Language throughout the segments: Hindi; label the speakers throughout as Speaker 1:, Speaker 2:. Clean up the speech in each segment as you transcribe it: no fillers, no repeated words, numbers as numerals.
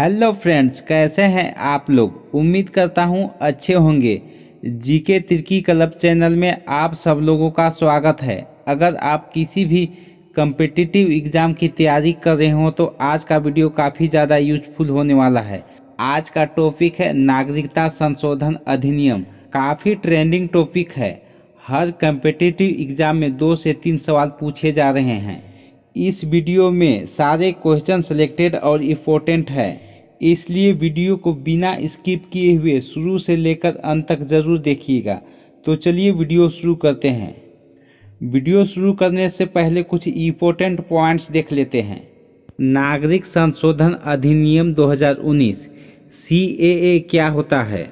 Speaker 1: हेलो फ्रेंड्स, कैसे हैं आप लोग। उम्मीद करता हूं अच्छे होंगे। जीके तिर्की क्लब चैनल में आप सब लोगों का स्वागत है। अगर आप किसी भी कम्पिटिटिव एग्ज़ाम की तैयारी कर रहे हो तो आज का वीडियो काफ़ी ज़्यादा यूजफुल होने वाला है। आज का टॉपिक है नागरिकता संशोधन अधिनियम। काफ़ी ट्रेंडिंग टॉपिक है। हर कम्पिटिटिव एग्ज़ाम में 2 से 3 सवाल पूछे जा रहे हैं। इस वीडियो में सारे क्वेश्चन सिलेक्टेड और इम्पोर्टेंट है, इसलिए वीडियो को बिना स्किप किए हुए शुरू से लेकर अंत तक ज़रूर देखिएगा। तो चलिए वीडियो शुरू करते हैं। वीडियो शुरू करने से पहले कुछ इम्पोर्टेंट पॉइंट्स देख लेते हैं। नागरिक संशोधन अधिनियम 2019 CAA क्या होता है।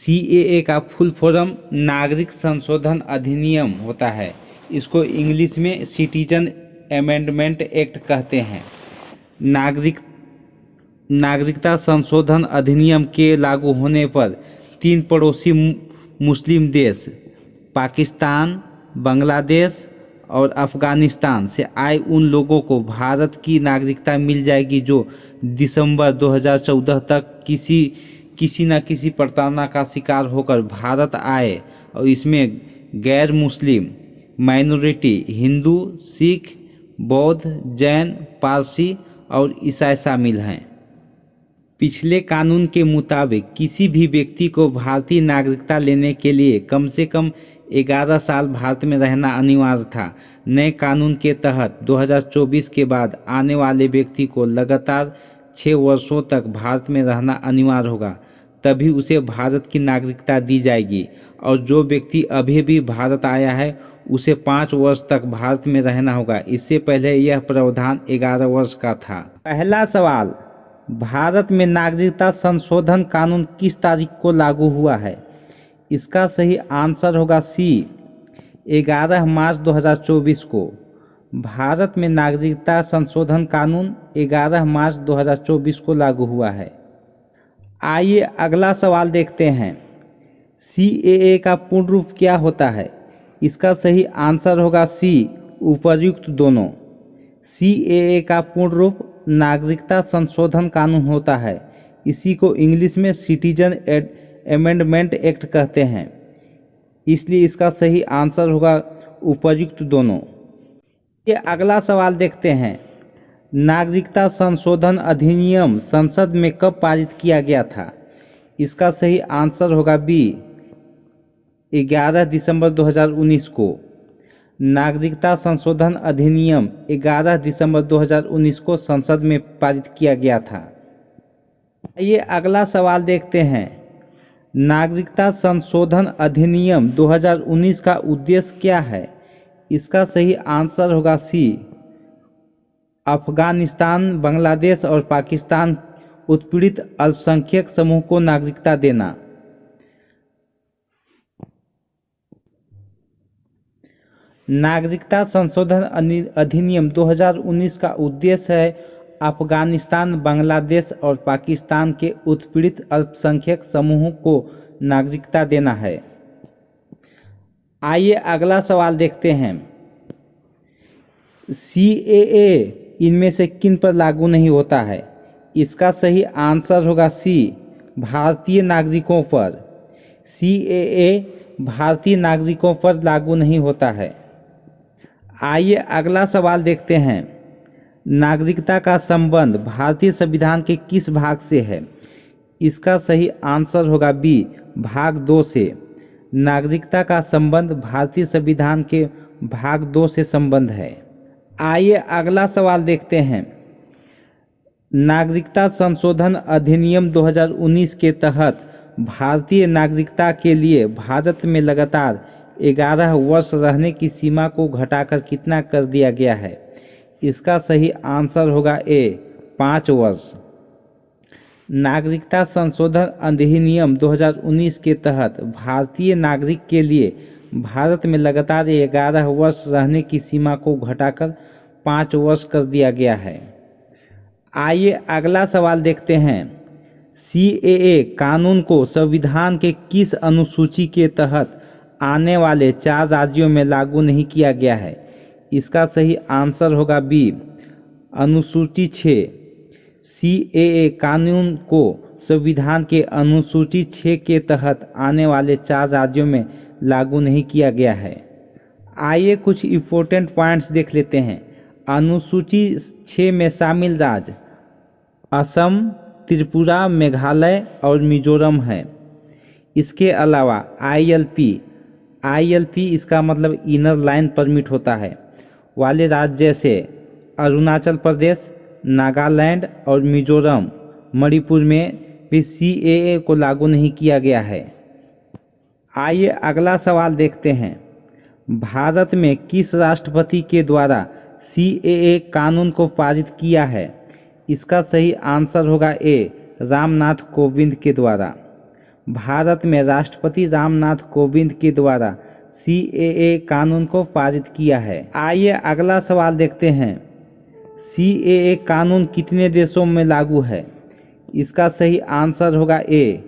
Speaker 1: CAA का फुल फॉर्म नागरिक संशोधन अधिनियम होता है। इसको इंग्लिश में सिटीजन अमेंडमेंट एक्ट कहते हैं। नागरिकता संशोधन अधिनियम के लागू होने पर 3 पड़ोसी मुस्लिम देश पाकिस्तान, बांग्लादेश और अफगानिस्तान से आए उन लोगों को भारत की नागरिकता मिल जाएगी जो दिसंबर 2014 तक किसी न किसी प्रताड़ना का शिकार होकर भारत आए, और इसमें गैर मुस्लिम माइनॉरिटी हिंदू, सिख, बौद्ध, जैन, पारसी और ईसाई शामिल हैं। पिछले कानून के मुताबिक किसी भी व्यक्ति को भारतीय नागरिकता लेने के लिए कम से कम 11 साल भारत में रहना अनिवार्य था। नए कानून के तहत 2024 के बाद आने वाले व्यक्ति को लगातार 6 वर्षों तक भारत में रहना अनिवार्य होगा, तभी उसे भारत की नागरिकता दी जाएगी। और जो व्यक्ति अभी भी भारत आया है उसे 5 वर्ष तक भारत में रहना होगा। इससे पहले यह प्रावधान 11 वर्ष का था। पहला सवाल, भारत में नागरिकता संशोधन कानून किस तारीख को लागू हुआ है। इसका सही आंसर होगा सी, 11 मार्च 2024 को। भारत में नागरिकता संशोधन कानून 11 मार्च 2024 को लागू हुआ है। आइए अगला सवाल देखते हैं। CAA का पूर्ण रूप क्या होता है। इसका सही आंसर होगा सी, उपर्युक्त दोनों। CAA का पूर्ण रूप नागरिकता संशोधन कानून होता है। इसी को इंग्लिश में सिटीजन अमेंडमेंट एक्ट कहते हैं, इसलिए इसका सही आंसर होगा उपर्युक्त दोनों। ये अगला सवाल देखते हैं। नागरिकता संशोधन अधिनियम संसद में कब पारित किया गया था। इसका सही आंसर होगा बी, 11 दिसंबर 2019 को। नागरिकता संशोधन अधिनियम 11 दिसंबर 2019 को संसद में पारित किया गया था। ये अगला सवाल देखते हैं। नागरिकता संशोधन अधिनियम 2019 का उद्देश्य क्या है। इसका सही आंसर होगा सी, अफगानिस्तान, बांग्लादेश और पाकिस्तान उत्पीड़ित अल्पसंख्यक समूह को नागरिकता देना। नागरिकता संशोधन अधिनियम 2019 का उद्देश्य है अफगानिस्तान, बांग्लादेश और पाकिस्तान के उत्पीड़ित अल्पसंख्यक समूहों को नागरिकता देना है। आइए अगला सवाल देखते हैं। CAA इनमें से किन पर लागू नहीं होता है। इसका सही आंसर होगा सी, भारतीय नागरिकों पर। CAA भारतीय नागरिकों पर लागू नहीं होता है। आइए अगला सवाल देखते हैं। नागरिकता का संबंध भारतीय संविधान के किस भाग से है। इसका सही आंसर होगा बी, भाग 2 से। नागरिकता का संबंध भारतीय संविधान के भाग 2 से संबंध है। आइए अगला सवाल देखते हैं। नागरिकता संशोधन अधिनियम 2019 के तहत भारतीय नागरिकता के लिए भारत में लगातार 11 वर्ष रहने की सीमा को घटाकर कितना कर दिया गया है। इसका सही आंसर होगा ए, 5 वर्ष। नागरिकता संशोधन अधिनियम 2019 के तहत भारतीय नागरिक के लिए भारत में लगातार 11 वर्ष रहने की सीमा को घटाकर 5 वर्ष कर दिया गया है। आइए अगला सवाल देखते हैं। CAA कानून को संविधान के किस अनुसूची के तहत आने वाले 4 राज्यों में लागू नहीं किया गया है। इसका सही आंसर होगा बी, अनुसूची 6। सीएए कानून को संविधान के अनुसूची 6 के तहत आने वाले 4 राज्यों में लागू नहीं किया गया है। आइए कुछ इम्पोर्टेंट पॉइंट्स देख लेते हैं। अनुसूची 6 में शामिल राज्य असम, त्रिपुरा, मेघालय और मिजोरम है। इसके अलावा आईएलपी इसका मतलब इनर लाइन परमिट होता है वाले राज्य जैसे अरुणाचल प्रदेश, नागालैंड और मिजोरम, मणिपुर में भी सीएए को लागू नहीं किया गया है। आइए अगला सवाल देखते हैं। भारत में किस राष्ट्रपति के द्वारा सीएए कानून को पारित किया है? इसका सही आंसर होगा ए, रामनाथ कोविंद के द्वारा। भारत में राष्ट्रपति रामनाथ कोविंद के द्वारा सीएए कानून को पारित किया है। आइए अगला सवाल देखते हैं। सीएए कानून कितने देशों में लागू है? इसका सही आंसर होगा ए,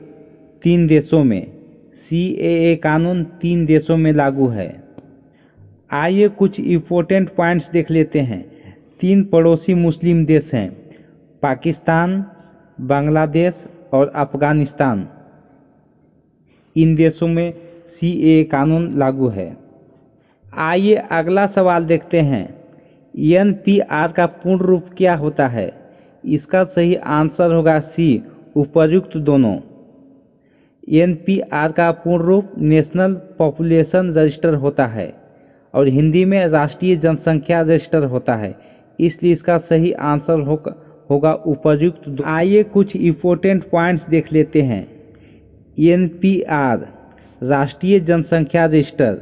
Speaker 1: 3 देशों में। सीएए कानून 3 देशों में लागू है। आइए कुछ इम्पोर्टेंट पॉइंट्स देख लेते हैं। 3 पड़ोसी मुस्लिम देश हैं, पाकिस्तान, बांग्लादेश और अफगानिस्तान। इन देशों में सीएए कानून लागू है। आइए अगला सवाल देखते हैं। एनपीआर का पूर्ण रूप क्या होता है? इसका सही आंसर होगा सी, उपर्युक्त दोनों। एनपीआर का पूर्ण रूप नेशनल पॉपुलेशन रजिस्टर होता है और हिंदी में राष्ट्रीय जनसंख्या रजिस्टर होता है, इसलिए इसका सही आंसर होगा उपर्युक्त। आइए कुछ इम्पोर्टेंट पॉइंट्स देख लेते हैं। एनपीआर राष्ट्रीय जनसंख्या रजिस्टर।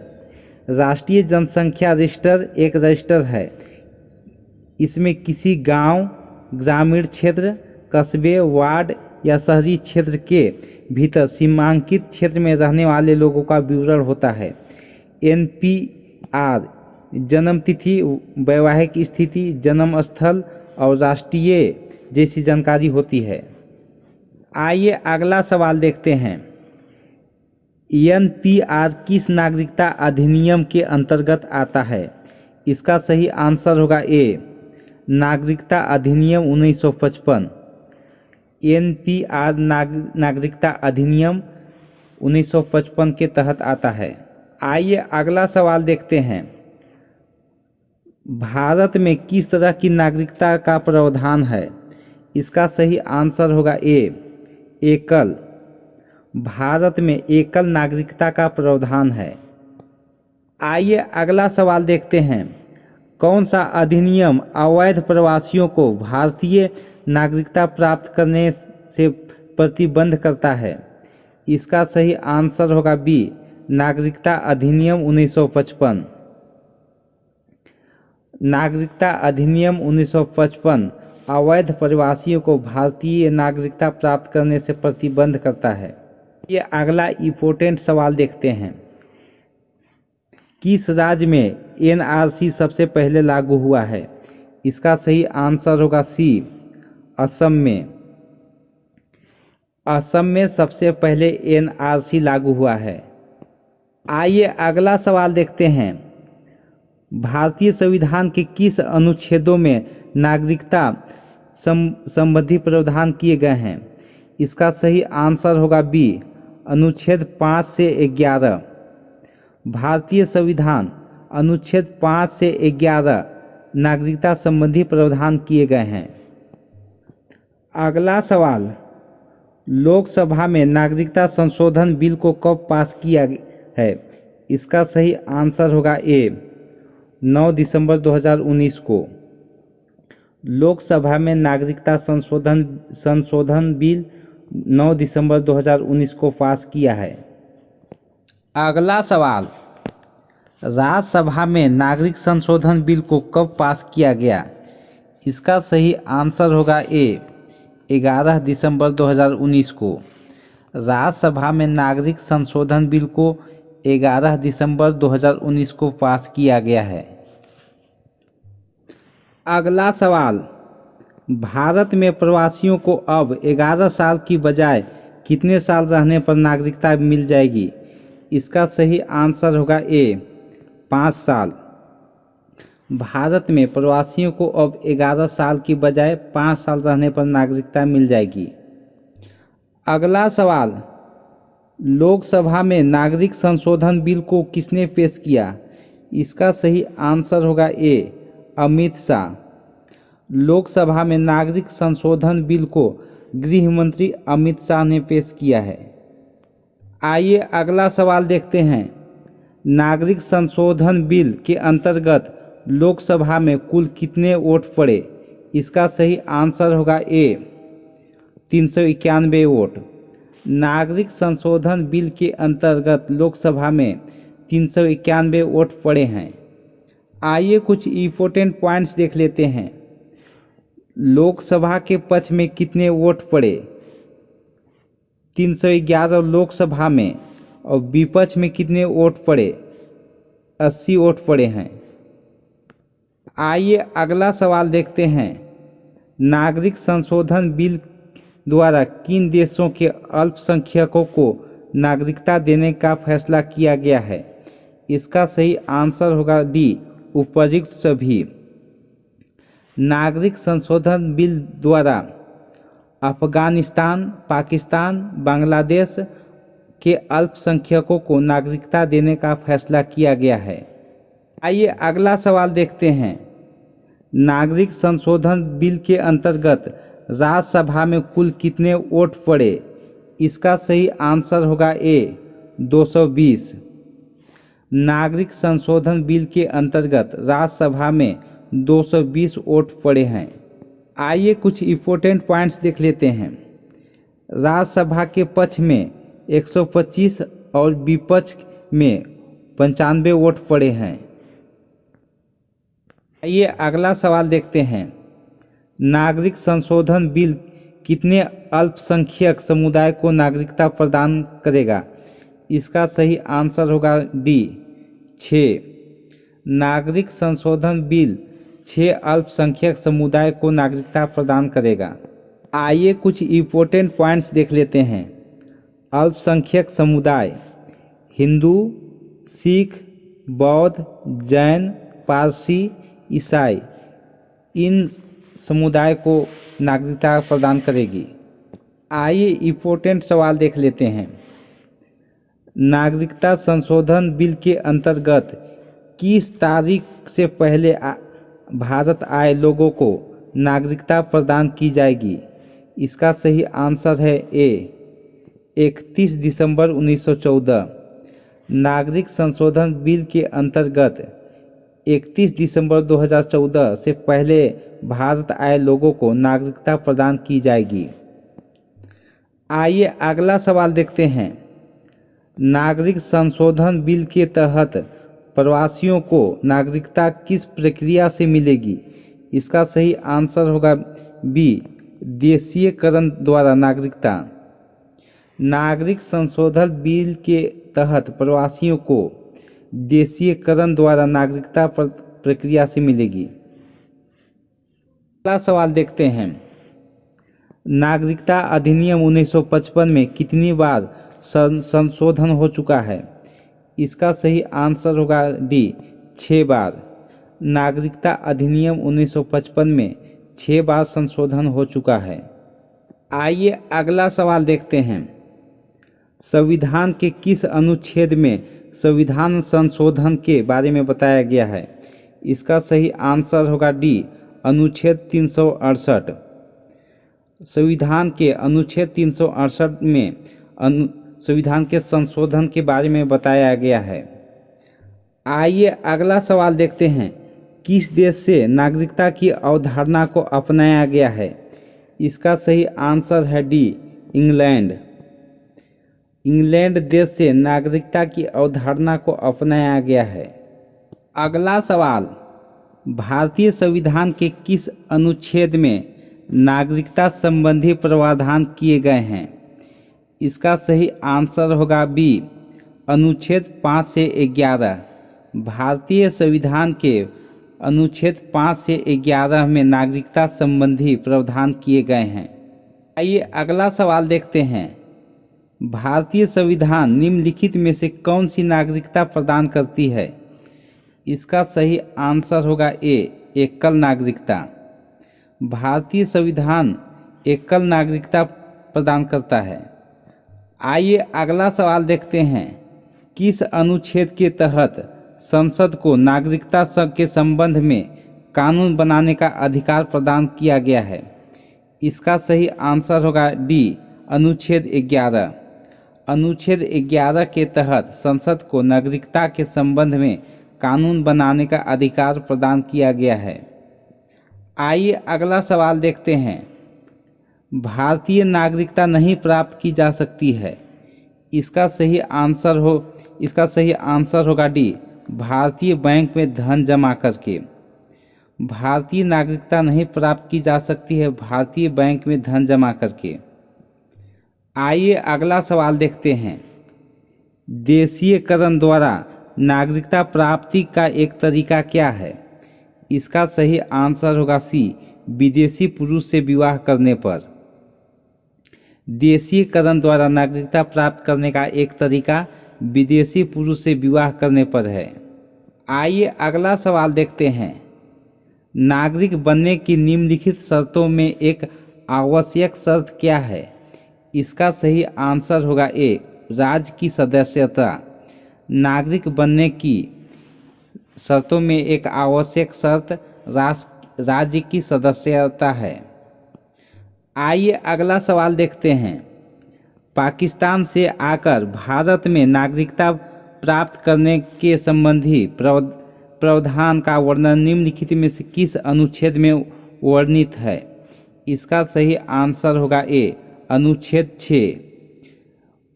Speaker 1: राष्ट्रीय जनसंख्या रजिस्टर एक रजिस्टर है। इसमें किसी गांव, ग्रामीण क्षेत्र, कस्बे, वार्ड या शहरी क्षेत्र के भीतर सीमांकित क्षेत्र में रहने वाले लोगों का विवरण होता है। एनपीआर जन्म तिथि, वैवाहिक स्थिति, जन्म स्थल और राष्ट्रीय जैसी जानकारी होती है। आइए अगला सवाल देखते हैं। एनपीआर किस नागरिकता अधिनियम के अंतर्गत आता है? इसका सही आंसर होगा ए, नागरिकता अधिनियम 1955। एनपीआर नागरिकता अधिनियम 1955 के तहत आता है। आइए अगला सवाल देखते हैं। भारत में किस तरह की नागरिकता का प्रावधान है? इसका सही आंसर होगा ए, एकल। भारत में एकल नागरिकता का प्रावधान है। आइए अगला सवाल देखते हैं। कौन सा अधिनियम अवैध प्रवासियों को भारतीय नागरिकता प्राप्त करने से प्रतिबंध करता है? इसका सही आंसर होगा बी, नागरिकता अधिनियम 1955। नागरिकता अधिनियम 1955 अवैध प्रवासियों को भारतीय नागरिकता प्राप्त करने से प्रतिबंध करता है। ये अगला इम्पोर्टेंट सवाल देखते हैं। किस राज्य में एनआरसी सबसे पहले लागू हुआ है? इसका सही आंसर होगा सी, असम में। असम में सबसे पहले एनआरसी लागू हुआ है। आइए अगला सवाल देखते हैं। भारतीय संविधान के किस अनुच्छेदों में नागरिकता संबंधी प्रावधान किए गए हैं? इसका सही आंसर होगा बी, अनुच्छेद 5 से 11। भारतीय संविधान अनुच्छेद 5 से 11 नागरिकता संबंधी प्रावधान किए गए हैं। अगला सवाल, लोकसभा में नागरिकता संशोधन बिल को कब पास किया है? इसका सही आंसर होगा ए, 9 दिसंबर 2019 को। लोकसभा में नागरिकता संशोधन बिल 9 दिसंबर 2019 को पास किया है। अगला सवाल, राज्यसभा में नागरिक संशोधन बिल को कब पास किया गया? इसका सही आंसर होगा ए, 11 दिसंबर 2019 को। राज्यसभा में नागरिक संशोधन बिल को 11 दिसंबर 2019 को पास किया गया है। अगला सवाल, भारत में प्रवासियों को अब 11 साल की बजाय कितने साल रहने पर नागरिकता मिल जाएगी? इसका सही आंसर होगा ए, 5 साल। भारत में प्रवासियों को अब 11 साल की बजाय 5 साल रहने पर नागरिकता मिल जाएगी। अगला सवाल, लोकसभा में नागरिक संशोधन बिल को किसने पेश किया? इसका सही आंसर होगा ए, अमित शाह। लोकसभा में नागरिक संशोधन बिल को गृह मंत्री अमित शाह ने पेश किया है। आइए अगला सवाल देखते हैं। नागरिक संशोधन बिल के अंतर्गत लोकसभा में कुल कितने वोट पड़े? इसका सही आंसर होगा ए, 391 वोट। नागरिक संशोधन बिल के अंतर्गत लोकसभा में 391 वोट पड़े हैं। आइए कुछ इम्पोर्टेंट पॉइंट्स देख लेते हैं। लोकसभा के पक्ष में कितने वोट पड़े? 311 लोकसभा में। और विपक्ष में कितने वोट पड़े? 80 वोट पड़े हैं। आइए अगला सवाल देखते हैं। नागरिक संशोधन बिल द्वारा किन देशों के अल्पसंख्यकों को नागरिकता देने का फैसला किया गया है? इसका सही आंसर होगा डी, उपयुक्त सभी। नागरिक संशोधन बिल द्वारा अफगानिस्तान, पाकिस्तान, बांग्लादेश के अल्पसंख्यकों को नागरिकता देने का फैसला किया गया है। आइए अगला सवाल देखते हैं। नागरिक संशोधन बिल के अंतर्गत राज्यसभा में कुल कितने वोट पड़े? इसका सही आंसर होगा ए, 220। नागरिक संशोधन बिल के अंतर्गत राज्यसभा में 220 वोट पड़े हैं। आइए कुछ इम्पोर्टेंट पॉइंट्स देख लेते हैं। राज्यसभा के पक्ष में 125 और विपक्ष में 95 वोट पड़े हैं। आइए अगला सवाल देखते हैं। नागरिक संशोधन बिल कितने अल्पसंख्यक समुदाय को नागरिकता प्रदान करेगा? इसका सही आंसर होगा डी, 6। नागरिक संशोधन बिल 6 अल्पसंख्यक समुदाय को नागरिकता प्रदान करेगा। आइए कुछ इम्पोर्टेंट पॉइंट्स देख लेते हैं। अल्पसंख्यक समुदाय हिंदू, सिख, बौद्ध, जैन, पारसी, ईसाई, इन समुदाय को नागरिकता प्रदान करेगी। आइए इम्पोर्टेंट सवाल देख लेते हैं। नागरिकता संशोधन बिल के अंतर्गत किस तारीख से पहले भारत आए लोगों को नागरिकता प्रदान की जाएगी? इसका सही आंसर है ए, 31 दिसंबर 1914। नागरिक संशोधन बिल के अंतर्गत 31 दिसंबर 2014 से पहले भारत आए लोगों को नागरिकता प्रदान की जाएगी। आइए अगला सवाल देखते हैं। नागरिक संशोधन बिल के तहत प्रवासियों को नागरिकता किस प्रक्रिया से मिलेगी? इसका सही आंसर होगा बी, देशीयकरण द्वारा नागरिकता। नागरिक संशोधन बिल के तहत प्रवासियों को देशीयकरण द्वारा नागरिकता प्रक्रिया से मिलेगी। अगला सवाल देखते हैं। नागरिकता अधिनियम 1955 में कितनी बार संशोधन हो चुका है? इसका सही आंसर होगा डी, 6 बार। नागरिकता अधिनियम 1955 में 6 बार संशोधन हो चुका है। आइए अगला सवाल देखते हैं। संविधान के किस अनुच्छेद में संविधान संशोधन के बारे में बताया गया है? इसका सही आंसर होगा डी, अनुच्छेद 368। संविधान के अनुच्छेद 368 में संविधान के संशोधन के बारे में बताया गया है। आइए अगला सवाल देखते हैं। किस देश से नागरिकता की अवधारणा को अपनाया गया है? इसका सही आंसर है डी, इंग्लैंड। इंग्लैंड देश से नागरिकता की अवधारणा को अपनाया गया है। अगला सवाल। भारतीय संविधान के किस अनुच्छेद में नागरिकता संबंधी प्रावधान किए गए हैं? इसका सही आंसर होगा बी, अनुच्छेद 5 से 11। भारतीय संविधान के अनुच्छेद 5 से 11 में नागरिकता संबंधी प्रावधान किए गए हैं। आइए अगला सवाल देखते हैं। भारतीय संविधान निम्नलिखित में से कौन सी नागरिकता प्रदान करती है? इसका सही आंसर होगा ए, एकल नागरिकता। भारतीय संविधान एकल नागरिकता प्रदान करता है। आइए अगला सवाल देखते हैं। किस अनुच्छेद के तहत संसद को नागरिकता के संबंध में कानून बनाने का अधिकार प्रदान किया गया है? इसका सही आंसर होगा डी, अनुच्छेद 11। अनुच्छेद 11 के तहत संसद को नागरिकता के संबंध में कानून बनाने का अधिकार प्रदान किया गया है। आइए अगला सवाल देखते हैं। भारतीय नागरिकता नहीं प्राप्त की जा सकती है। इसका सही आंसर होगा डी, भारतीय बैंक में धन जमा करके। भारतीय नागरिकता नहीं प्राप्त की जा सकती है भारतीय बैंक में धन जमा करके। आइए अगला सवाल देखते हैं। देशीयकरण द्वारा नागरिकता प्राप्ति का एक तरीका क्या है? इसका सही आंसर होगा सी, विदेशी पुरुष से विवाह करने पर। देशीयकरण द्वारा नागरिकता प्राप्त करने का एक तरीका विदेशी पुरुष से विवाह करने पर है। आइए अगला सवाल देखते हैं। नागरिक बनने की निम्नलिखित शर्तों में एक आवश्यक शर्त क्या है? इसका सही आंसर होगा ए, राज्य की सदस्यता। नागरिक बनने की शर्तों में एक आवश्यक शर्त राज्य की सदस्यता है। आइए अगला सवाल देखते हैं। पाकिस्तान से आकर भारत में नागरिकता प्राप्त करने के संबंधी प्रावधान का वर्णन निम्नलिखित में से किस अनुच्छेद में वर्णित है? इसका सही आंसर होगा ए, अनुच्छेद 6।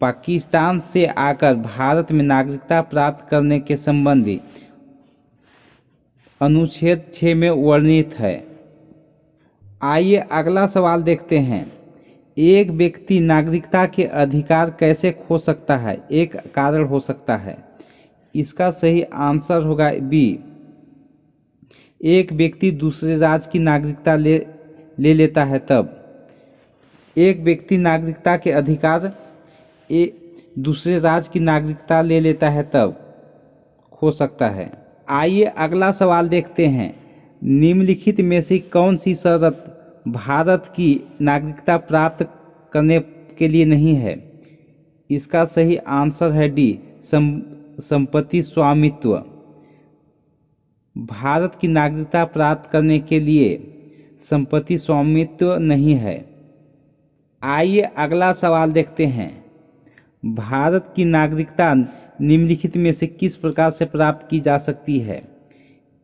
Speaker 1: पाकिस्तान से आकर भारत में नागरिकता प्राप्त करने के संबंधी अनुच्छेद 6 में वर्णित है। आइए अगला सवाल देखते हैं। एक व्यक्ति नागरिकता के अधिकार कैसे खो सकता है? एक कारण हो सकता है। इसका सही आंसर होगा बी, एक व्यक्ति दूसरे राज्य की नागरिकता ले लेता है तब। एक व्यक्ति नागरिकता के अधिकार दूसरे राज्य की नागरिकता ले लेता है तब खो सकता है। आइए अगला सवाल देखते हैं। निम्नलिखित में से कौन सी शर्त भारत की नागरिकता प्राप्त करने के लिए नहीं है? इसका सही आंसर है डी, संपत्ति स्वामित्व। भारत की नागरिकता प्राप्त करने के लिए संपत्ति स्वामित्व नहीं है। आइए अगला सवाल देखते हैं। भारत की नागरिकता निम्नलिखित में से किस प्रकार से प्राप्त की जा सकती है?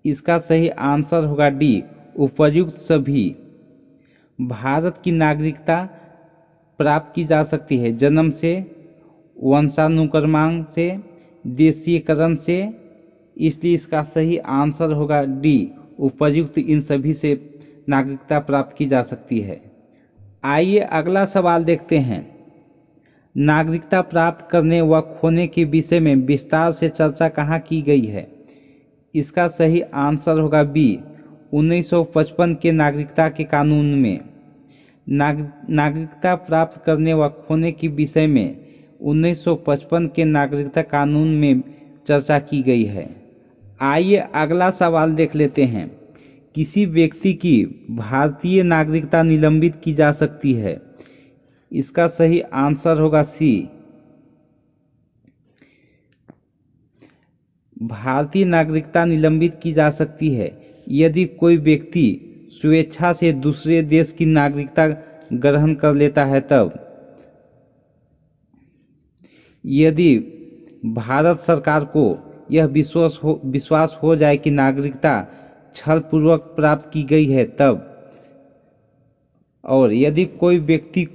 Speaker 1: इसका सही आंसर होगा डी, उपर्युक्त सभी। भारत की नागरिकता प्राप्त की जा सकती है जन्म से, वंशानुक्रमण से, देशीयकरण से। इसलिए इसका सही आंसर होगा डी, उपर्युक्त इन सभी से नागरिकता प्राप्त की जा सकती है। आइए अगला सवाल देखते हैं। नागरिकता प्राप्त करने व खोने के विषय में विस्तार से चर्चा कहाँ की गई है? इसका सही आंसर होगा बी, 1955 के नागरिकता के कानून में। नागरिकता प्राप्त करने व खोने के विषय में 1955 के नागरिकता कानून में चर्चा की गई है। आइए अगला सवाल देख लेते हैं। किसी व्यक्ति की भारतीय नागरिकता निलंबित की जा सकती है? इसका सही आंसर होगा सी, भारतीय नागरिकता निलंबित की जा सकती है यदि कोई व्यक्ति स्वेच्छा से दूसरे देश की नागरिकता ग्रहण कर लेता है तब। यदि भारत सरकार को यह विश्वास हो जाए कि नागरिकता छलपूर्वक प्राप्त की गई है तब। और यदि कोई व्यक्ति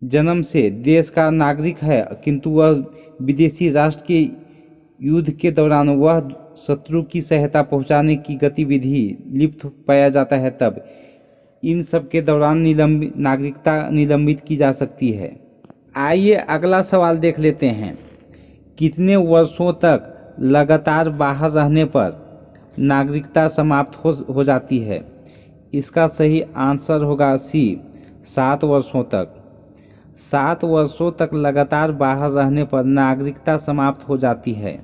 Speaker 1: जन्म से देश का नागरिक है किंतु वह विदेशी राष्ट्र के युद्ध के दौरान वह शत्रु की सहायता पहुंचाने की गतिविधि लिप्त पाया जाता है तब। इन सब के दौरान नागरिकता निलंबित की जा सकती है। आइए अगला सवाल देख लेते हैं। कितने वर्षों तक लगातार बाहर रहने पर नागरिकता समाप्त हो जाती है? इसका सही आंसर होगा सी, 7 वर्षों तक। 7 वर्षों तक लगातार बाहर रहने पर नागरिकता समाप्त हो जाती है।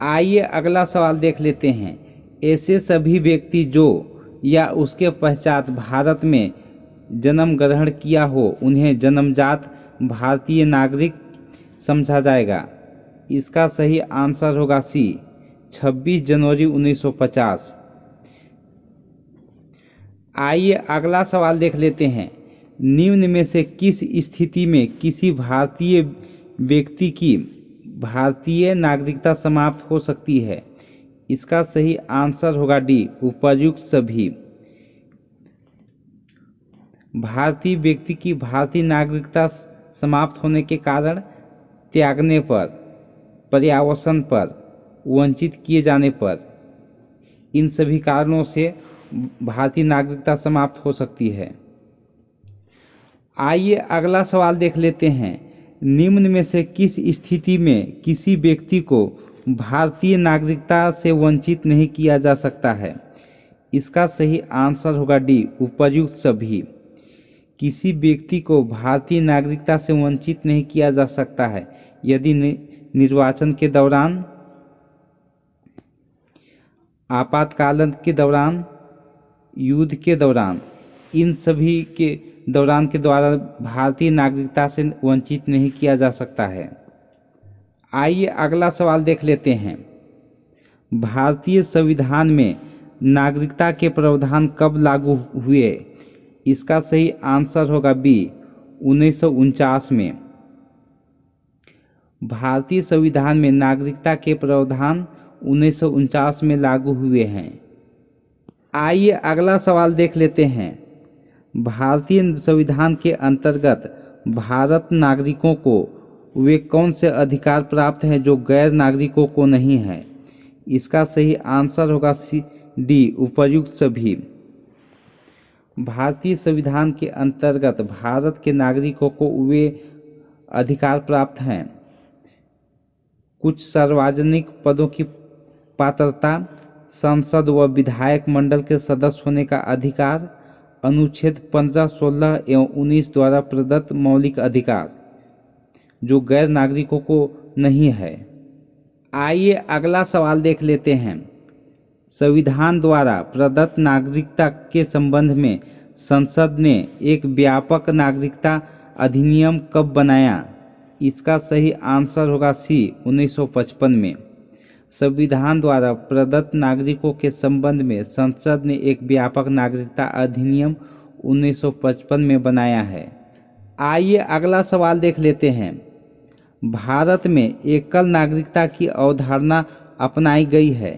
Speaker 1: आइए अगला सवाल देख लेते हैं। ऐसे सभी व्यक्ति जो या उसके पश्चात भारत में जन्म ग्रहण किया हो उन्हें जन्मजात भारतीय नागरिक समझा जाएगा। इसका सही आंसर होगा सी, 26 जनवरी 1950। आइए अगला सवाल देख लेते हैं। निम्न में से किस स्थिति में किसी भारतीय व्यक्ति की भारतीय नागरिकता समाप्त हो सकती है? इसका सही आंसर होगा डी, उपर्युक्त सभी। भारतीय व्यक्ति की भारतीय नागरिकता समाप्त होने के कारण, त्यागने पर, पर्यावसन पर, वंचित किए जाने पर, इन सभी कारणों से भारतीय नागरिकता समाप्त हो सकती है। आइए अगला सवाल देख लेते हैं। निम्न में से किस स्थिति में किसी व्यक्ति को भारतीय नागरिकता से वंचित नहीं किया जा सकता है? इसका सही आंसर होगा डी, उपर्युक्त सभी। किसी व्यक्ति को भारतीय नागरिकता से वंचित नहीं किया जा सकता है यदि निर्वाचन के दौरान, आपातकाल के दौरान, युद्ध के दौरान, इन सभी के दौरान के द्वारा भारतीय नागरिकता से वंचित नहीं किया जा सकता है। आइए अगला सवाल देख लेते हैं। भारतीय संविधान में नागरिकता के प्रावधान कब लागू हुए? इसका सही आंसर होगा बी, 1949 में। भारतीय संविधान में नागरिकता के प्रावधान 1949 में लागू हुए हैं। आइए अगला सवाल देख लेते हैं। भारतीय संविधान के अंतर्गत भारत नागरिकों को वे कौन से अधिकार प्राप्त हैं जो गैर नागरिकों को नहीं है? इसका सही आंसर होगा डी, उपर्युक्त सभी। भारतीय संविधान के अंतर्गत भारत के नागरिकों को वे अधिकार प्राप्त हैं। कुछ सार्वजनिक पदों की पात्रता, संसद व विधायक मंडल के सदस्य होने का अधिकार, अनुच्छेद 15, 16 एवं 19 द्वारा प्रदत्त मौलिक अधिकार जो गैर नागरिकों को नहीं है। आइए अगला सवाल देख लेते हैं। संविधान द्वारा प्रदत्त नागरिकता के संबंध में संसद ने एक व्यापक नागरिकता अधिनियम कब बनाया? इसका सही आंसर होगा सी, 1955 में। संविधान द्वारा प्रदत्त नागरिकों के संबंध में संसद ने एक व्यापक नागरिकता अधिनियम 1955 में बनाया है। आइए अगला सवाल देख लेते हैं। भारत में एकल नागरिकता की अवधारणा अपनाई गई है।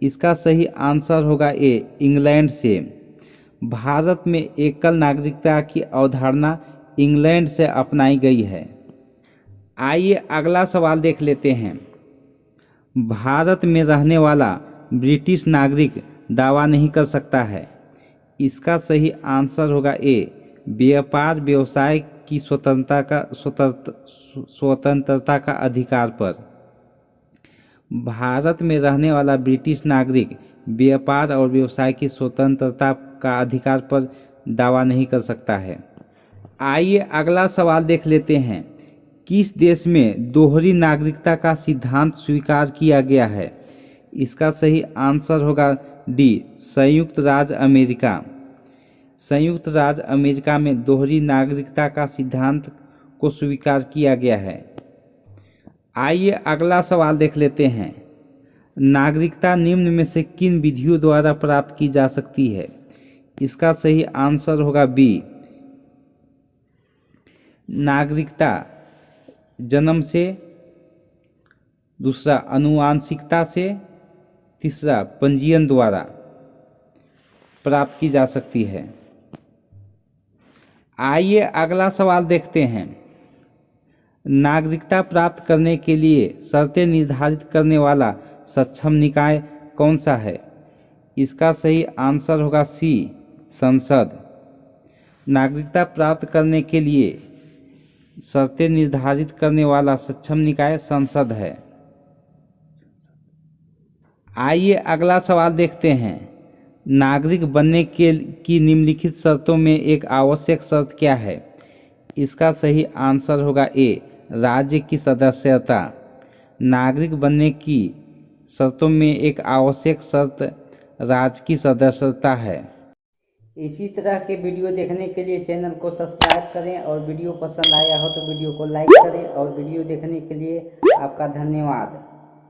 Speaker 1: इसका सही आंसर होगा ए, इंग्लैंड से। भारत में एकल नागरिकता की अवधारणा इंग्लैंड से अपनाई गई है। आइए अगला सवाल देख लेते हैं। भारत में रहने वाला ब्रिटिश नागरिक दावा नहीं कर सकता है। इसका सही आंसर होगा ए, व्यापार व्यवसाय की स्वतंत्रता का अधिकार पर। भारत में रहने वाला ब्रिटिश नागरिक व्यापार और व्यवसाय की स्वतंत्रता का अधिकार पर दावा नहीं कर सकता है। आइए अगला सवाल देख लेते हैं। किस देश में दोहरी नागरिकता का सिद्धांत स्वीकार किया गया है? इसका सही आंसर होगा डी, संयुक्त राज्य अमेरिका। संयुक्त राज्य अमेरिका में दोहरी नागरिकता का सिद्धांत को स्वीकार किया गया है। आइए अगला सवाल देख लेते हैं। नागरिकता निम्न में से किन विधियों द्वारा प्राप्त की जा सकती है? इसका सही आंसर होगा बी, नागरिकता जन्म से, दूसरा आनुवांशिकता से, तीसरा पंजीयन द्वारा प्राप्त की जा सकती है। आइए अगला सवाल देखते हैं। नागरिकता प्राप्त करने के लिए शर्तें निर्धारित करने वाला सक्षम निकाय कौन सा है? इसका सही आंसर होगा सी, संसद। नागरिकता प्राप्त करने के लिए शर्तें निर्धारित करने वाला सक्षम निकाय संसद है। आइए अगला सवाल देखते हैं। नागरिक बनने की निम्नलिखित शर्तों में एक आवश्यक शर्त क्या है? इसका सही आंसर होगा ए, राज्य की सदस्यता। नागरिक बनने की शर्तों में एक आवश्यक शर्त राज्य की सदस्यता है। इसी तरह के वीडियो देखने के लिए चैनल को सब्सक्राइब करें और वीडियो पसंद आया हो तो वीडियो को लाइक करें और वीडियो देखने के लिए आपका धन्यवाद।